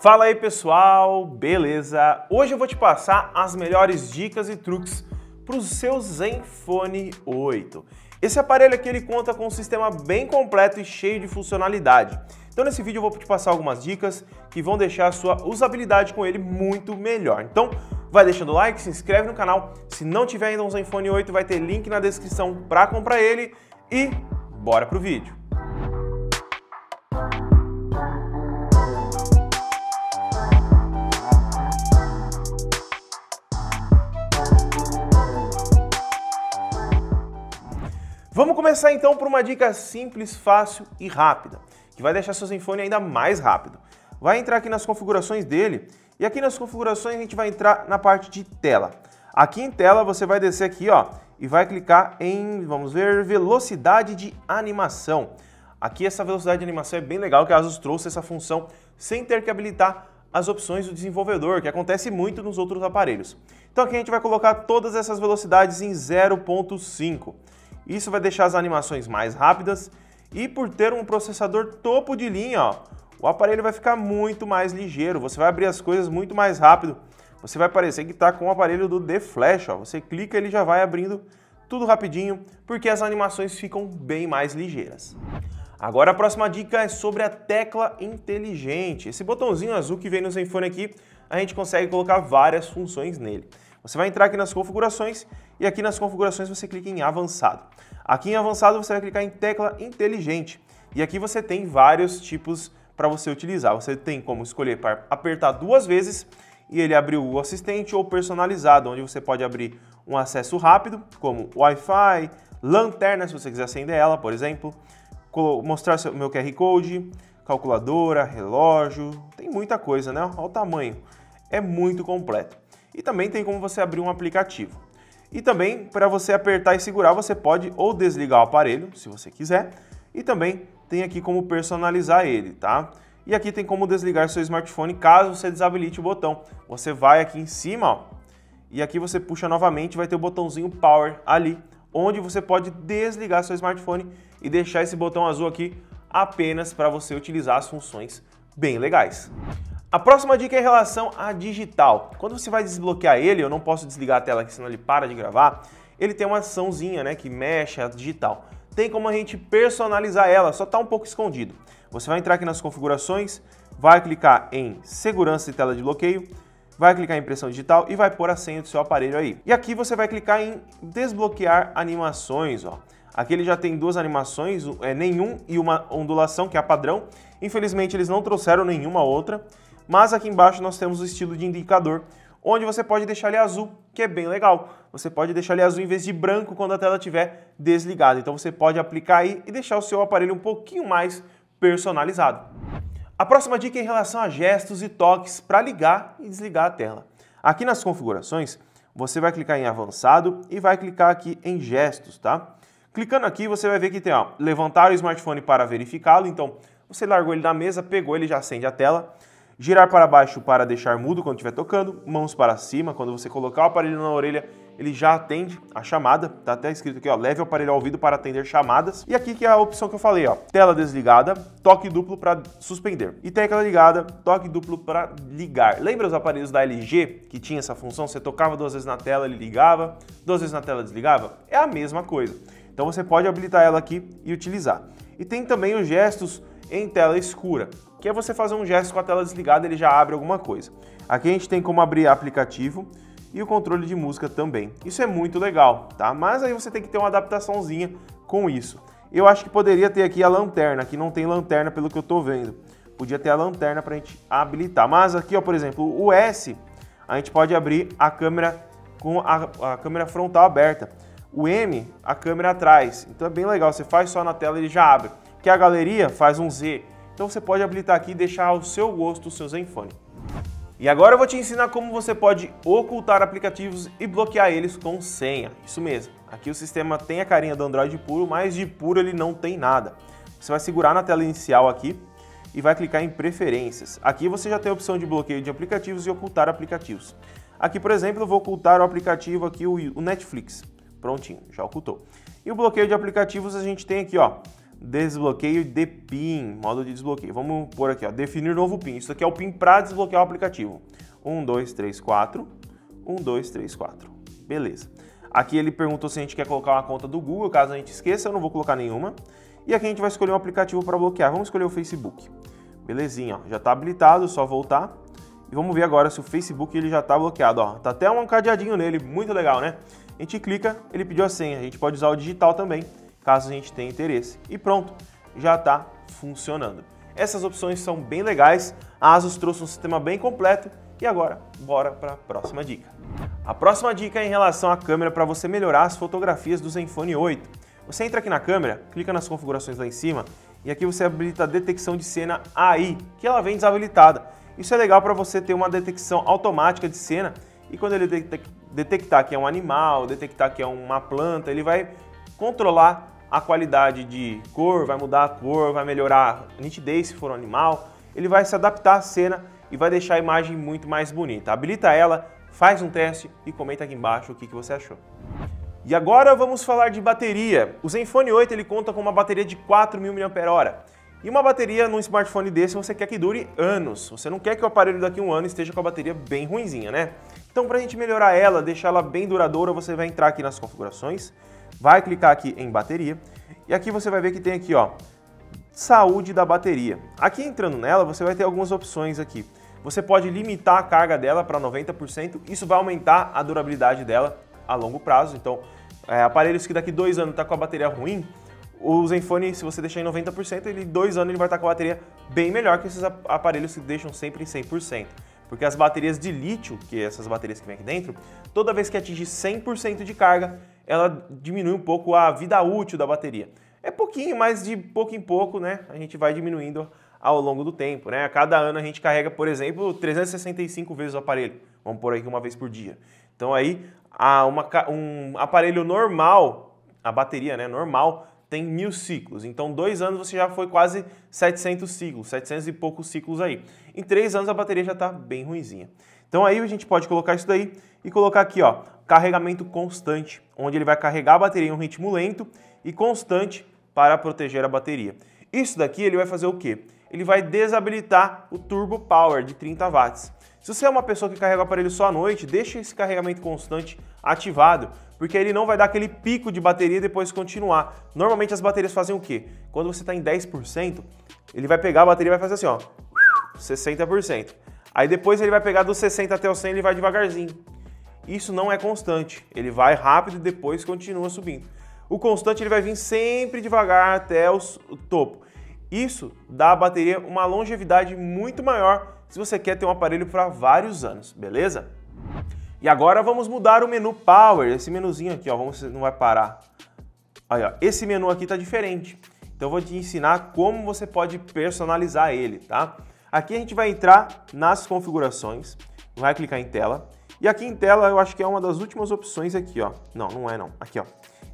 Fala aí pessoal, beleza? Hoje eu vou te passar as melhores dicas e truques para o seu Zenfone 8. Esse aparelho aqui ele conta com um sistema bem completo e cheio de funcionalidade. Então nesse vídeo eu vou te passar algumas dicas que vão deixar a sua usabilidade com ele muito melhor. Então vai deixando o like, se inscreve no canal. Se não tiver ainda um Zenfone 8 vai ter link na descrição para comprar ele e bora pro vídeo. Vamos começar então por uma dica simples, fácil e rápida, que vai deixar seu Zenfone ainda mais rápido. Vai entrar aqui nas configurações dele, e aqui nas configurações a gente vai entrar na parte de tela. Aqui em tela você vai descer aqui, ó, e vai clicar em, vamos ver, velocidade de animação. Aqui essa velocidade de animação é bem legal, que a Asus trouxe essa função sem ter que habilitar as opções do desenvolvedor, que acontece muito nos outros aparelhos. Então aqui a gente vai colocar todas essas velocidades em 0.5. Isso vai deixar as animações mais rápidas e por ter um processador topo de linha, ó, o aparelho vai ficar muito mais ligeiro, você vai abrir as coisas muito mais rápido, você vai parecer que está com o aparelho do The Flash, ó, você clica e ele já vai abrindo tudo rapidinho, porque as animações ficam bem mais ligeiras. Agora a próxima dica é sobre a tecla inteligente. Esse botãozinho azul que vem no Zenfone aqui, a gente consegue colocar várias funções nele. Você vai entrar aqui nas configurações e aqui nas configurações você clica em avançado. Aqui em avançado você vai clicar em tecla inteligente e aqui você tem vários tipos para você utilizar. Você tem como escolher para apertar duas vezes e ele abrir o assistente ou personalizado, onde você pode abrir um acesso rápido, como Wi-Fi, lanterna, se você quiser acender ela, por exemplo, mostrar o meu QR Code, calculadora, relógio, tem muita coisa, né? Olha o tamanho, é muito completo. E também tem como você abrir um aplicativo. E também, para você apertar e segurar, você pode ou desligar o aparelho, se você quiser, e também tem aqui como personalizar ele, tá? E aqui tem como desligar seu smartphone caso você desabilite o botão. Você vai aqui em cima, ó, e aqui você puxa novamente, vai ter o botãozinho Power ali, onde você pode desligar seu smartphone e deixar esse botão azul aqui apenas para você utilizar as funções bem legais. A próxima dica é em relação a digital. Quando você vai desbloquear ele, eu não posso desligar a tela aqui, senão ele para de gravar, ele tem uma açãozinha, né, que mexe a digital. Tem como a gente personalizar ela, só está um pouco escondido. Você vai entrar aqui nas configurações, vai clicar em segurança e tela de bloqueio, vai clicar em impressão digital e vai pôr a senha do seu aparelho aí. E aqui você vai clicar em desbloquear animações, ó. Aqui ele já tem duas animações, nenhum e uma ondulação, que é a padrão. Infelizmente eles não trouxeram nenhuma outra. Mas aqui embaixo nós temos o estilo de indicador, onde você pode deixar ele azul, que é bem legal. Você pode deixar ele azul em vez de branco quando a tela estiver desligada. Então você pode aplicar aí e deixar o seu aparelho um pouquinho mais personalizado. A próxima dica é em relação a gestos e toques para ligar e desligar a tela. Aqui nas configurações, você vai clicar em avançado e vai clicar aqui em gestos, tá? Clicando aqui você vai ver que tem, ó, levantar o smartphone para verificá-lo. Então você largou ele na mesa, pegou ele, já acende a tela. Girar para baixo para deixar mudo quando estiver tocando, mãos para cima, quando você colocar o aparelho na orelha, ele já atende a chamada, tá até escrito aqui, ó, leve o aparelho ao ouvido para atender chamadas. E aqui que é a opção que eu falei, ó, tela desligada, toque duplo para suspender. E tecla ligada, toque duplo para ligar. Lembra os aparelhos da LG que tinha essa função? Você tocava duas vezes na tela, ele ligava, duas vezes na tela desligava? É a mesma coisa. Então você pode habilitar ela aqui e utilizar. E tem também os gestos em tela escura, que é você fazer um gesto com a tela desligada, ele já abre alguma coisa. Aqui a gente tem como abrir aplicativo e o controle de música também. Isso é muito legal, tá? Mas aí você tem que ter uma adaptaçãozinha com isso. Eu acho que poderia ter aqui a lanterna, aqui não tem lanterna pelo que eu tô vendo. Podia ter a lanterna pra gente habilitar. Mas aqui, ó, por exemplo, o S, a gente pode abrir a câmera com a câmera frontal aberta. O M, a câmera atrás. Então é bem legal, você faz só na tela e ele já abre. Que a galeria faz um Z. Então você pode habilitar aqui e deixar ao seu gosto o seu Zenfone. E agora eu vou te ensinar como você pode ocultar aplicativos e bloquear eles com senha. Isso mesmo. Aqui o sistema tem a carinha do Android puro, mas de puro ele não tem nada. Você vai segurar na tela inicial aqui e vai clicar em preferências. Aqui você já tem a opção de bloqueio de aplicativos e ocultar aplicativos. Aqui, por exemplo, eu vou ocultar o aplicativo aqui, o Netflix. Prontinho, já ocultou. E o bloqueio de aplicativos a gente tem aqui, ó, desbloqueio de PIN, modo de desbloqueio. Vamos pôr aqui, ó, definir novo PIN. Isso aqui é o PIN para desbloquear o aplicativo. 1, 2, 3, 4. 1, 2, 3, 4. Beleza. Aqui ele perguntou se a gente quer colocar uma conta do Google, caso a gente esqueça, eu não vou colocar nenhuma. E aqui a gente vai escolher um aplicativo para bloquear. Vamos escolher o Facebook. Belezinha, ó, já está habilitado, só voltar. E vamos ver agora se o Facebook ele já está bloqueado. Ó. Tá até um cadeadinho nele, muito legal, né? A gente clica, ele pediu a senha. A gente pode usar o digital também, caso a gente tenha interesse. E pronto, já está funcionando. Essas opções são bem legais. A Asus trouxe um sistema bem completo. E agora, bora para a próxima dica. A próxima dica é em relação à câmera para você melhorar as fotografias do Zenfone 8. Você entra aqui na câmera, clica nas configurações lá em cima e aqui você habilita a detecção de cena AI, que ela vem desabilitada. Isso é legal para você ter uma detecção automática de cena e quando ele detectar que é um animal, detectar que é uma planta, ele vai controlar a qualidade de cor, vai mudar a cor, vai melhorar a nitidez se for um animal, ele vai se adaptar à cena e vai deixar a imagem muito mais bonita. Habilita ela, faz um teste e comenta aqui embaixo o que você achou. E agora vamos falar de bateria. O Zenfone 8 ele conta com uma bateria de 4.000 mAh. E uma bateria num smartphone desse você quer que dure anos. Você não quer que o aparelho daqui a um ano esteja com a bateria bem ruinzinha, né? Então para a gente melhorar ela, deixar ela bem duradoura, você vai entrar aqui nas configurações, vai clicar aqui em bateria e aqui você vai ver que tem aqui, ó, saúde da bateria. Aqui entrando nela você vai ter algumas opções aqui. Você pode limitar a carga dela para 90%, isso vai aumentar a durabilidade dela a longo prazo. Então, aparelhos que daqui 2 anos tá com a bateria ruim, o Zenfone, se você deixar em 90%, ele 2 anos ele vai estar com a bateria bem melhor que esses aparelhos que deixam sempre em 100%. Porque as baterias de lítio, que essas baterias que vem aqui dentro, toda vez que atinge 100% de carga, ela diminui um pouco a vida útil da bateria. É pouquinho, mas de pouco em pouco, né, a gente vai diminuindo ao longo do tempo, né? A cada ano a gente carrega, por exemplo, 365 vezes o aparelho. Vamos pôr aí uma vez por dia. Então aí, um aparelho normal, a bateria, né, normal, tem 1000 ciclos. Então 2 anos você já foi quase 700 ciclos, 700 e poucos ciclos aí. Em 3 anos a bateria já está bem ruinzinha. Então aí a gente pode colocar isso daí e colocar aqui, ó, carregamento constante, onde ele vai carregar a bateria em um ritmo lento e constante para proteger a bateria. Isso daqui ele vai fazer o quê? Ele vai desabilitar o Turbo Power de 30 watts. Se você é uma pessoa que carrega o aparelho só à noite, deixa esse carregamento constante ativado, porque ele não vai dar aquele pico de bateria e depois continuar. Normalmente as baterias fazem o quê? Quando você está em 10%, ele vai pegar a bateria e vai fazer assim, ó, 60%. Aí depois ele vai pegar do 60 até o 100 e ele vai devagarzinho. Isso não é constante, ele vai rápido e depois continua subindo. O constante ele vai vir sempre devagar até o topo. Isso dá à bateria uma longevidade muito maior se você quer ter um aparelho para vários anos, beleza? E agora vamos mudar o menu Power, esse menuzinho aqui, ó, vamos ver se não vai parar. Aí, ó, esse menu aqui tá diferente, então eu vou te ensinar como você pode personalizar ele, tá? Aqui a gente vai entrar nas configurações, vai clicar em tela, e aqui em tela eu acho que é uma das últimas opções aqui, ó. Não é não, aqui ó,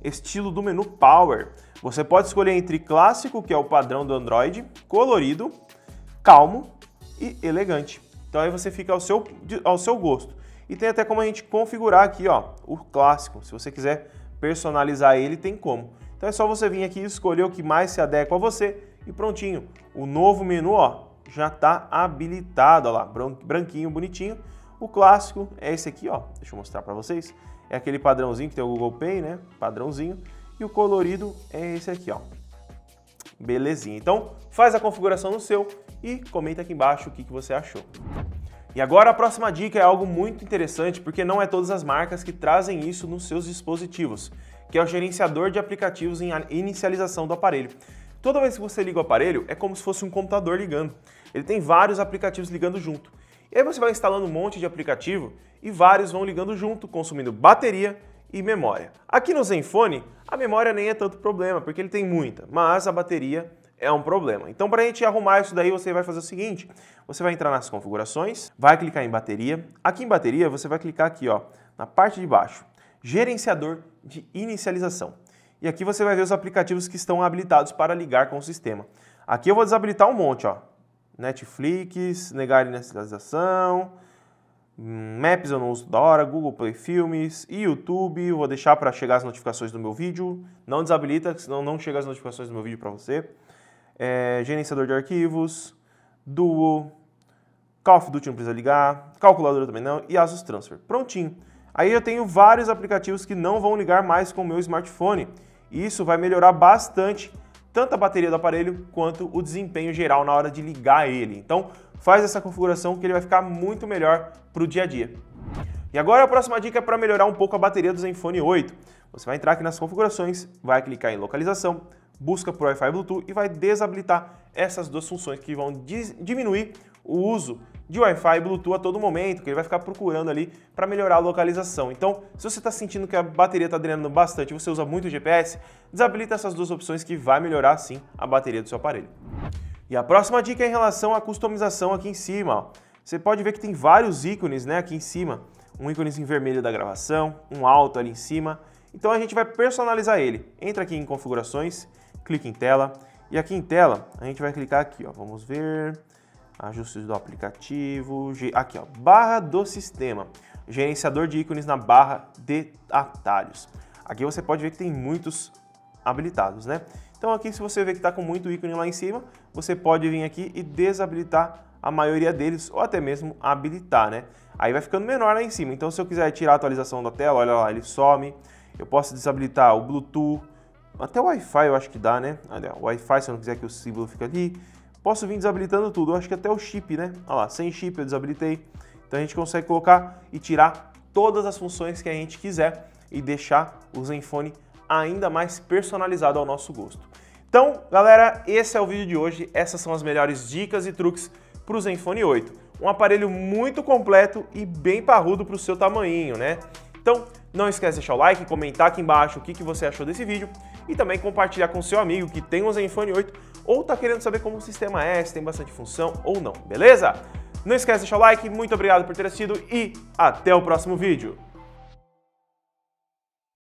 estilo do menu Power. Você pode escolher entre clássico, que é o padrão do Android, colorido, calmo e elegante. Então aí você fica ao seu gosto. E tem até como a gente configurar aqui, ó, o clássico. Se você quiser personalizar ele, tem como. Então é só você vir aqui e escolher o que mais se adequa a você e prontinho. O novo menu, ó, já está habilitado, ó lá, branquinho, bonitinho. O clássico é esse aqui, ó, deixa eu mostrar para vocês. É aquele padrãozinho que tem o Google Pay, né, padrãozinho. E o colorido é esse aqui, ó. Belezinha. Então, faz a configuração no seu e comenta aqui embaixo o que você achou. E agora a próxima dica é algo muito interessante, porque não é todas as marcas que trazem isso nos seus dispositivos, que é o gerenciador de aplicativos em inicialização do aparelho. Toda vez que você liga o aparelho, é como se fosse um computador ligando. Ele tem vários aplicativos ligando junto. E aí você vai instalando um monte de aplicativo e vários vão ligando junto, consumindo bateria e memória. Aqui no Zenfone, a memória nem é tanto problema, porque ele tem muita, mas a bateria é um problema. Então, para a gente arrumar isso daí, você vai fazer o seguinte, você vai entrar nas configurações, vai clicar em bateria. Aqui em bateria, você vai clicar aqui, ó, na parte de baixo, gerenciador de inicialização. E aqui você vai ver os aplicativos que estão habilitados para ligar com o sistema. Aqui eu vou desabilitar um monte, ó. Netflix, negar inicialização, Maps eu não uso da hora, Google Play Filmes e YouTube, eu vou deixar para chegar as notificações do meu vídeo. Não desabilita, senão não chega as notificações do meu vídeo para você. Gerenciador de arquivos, Duo, Call of Duty não precisa ligar, calculadora também não, e Asus Transfer. Prontinho. Aí eu tenho vários aplicativos que não vão ligar mais com o meu smartphone. E isso vai melhorar bastante tanto a bateria do aparelho quanto o desempenho geral na hora de ligar ele. Então faz essa configuração que ele vai ficar muito melhor para o dia a dia. E agora a próxima dica é para melhorar um pouco a bateria do Zenfone 8. Você vai entrar aqui nas configurações, vai clicar em localização, busca por Wi-Fi Bluetooth e vai desabilitar essas duas funções que vão diminuir o uso de Wi-Fi e Bluetooth a todo momento, que ele vai ficar procurando ali para melhorar a localização. Então, se você está sentindo que a bateria está drenando bastante e você usa muito o GPS, desabilita essas duas opções que vai melhorar sim a bateria do seu aparelho. E a próxima dica é em relação à customização aqui em cima. Ó. Você pode ver que tem vários ícones, né, aqui em cima. Um íconezinho vermelho da gravação, um alto ali em cima. Então a gente vai personalizar ele. Entra aqui em configurações, clica em tela. E aqui em tela, a gente vai clicar aqui, ó. Vamos ver... Ajustes do aplicativo, aqui ó, barra do sistema, gerenciador de ícones na barra de atalhos. Aqui você pode ver que tem muitos habilitados, né? Então aqui se você ver que está com muito ícone lá em cima, você pode vir aqui e desabilitar a maioria deles ou até mesmo habilitar, né? Aí vai ficando menor lá em cima, então se eu quiser tirar a atualização da tela, olha lá, ele some. Eu posso desabilitar o Bluetooth, até o Wi-Fi eu acho que dá, né? Olha, o Wi-Fi se eu não quiser que o símbolo fique ali. Posso vir desabilitando tudo, eu acho que até o chip, né? Olha lá, sem chip eu desabilitei. Então a gente consegue colocar e tirar todas as funções que a gente quiser e deixar o Zenfone ainda mais personalizado ao nosso gosto. Então, galera, esse é o vídeo de hoje. Essas são as melhores dicas e truques para o Zenfone 8. Um aparelho muito completo e bem parrudo para o seu tamanhinho, né? Então, não esquece de deixar o like, comentar aqui embaixo o que você achou desse vídeo e também compartilhar com seu amigo que tem um Zenfone 8 ou tá querendo saber como o sistema é, se tem bastante função ou não, beleza? Não esquece de deixar o like, muito obrigado por ter assistido e até o próximo vídeo.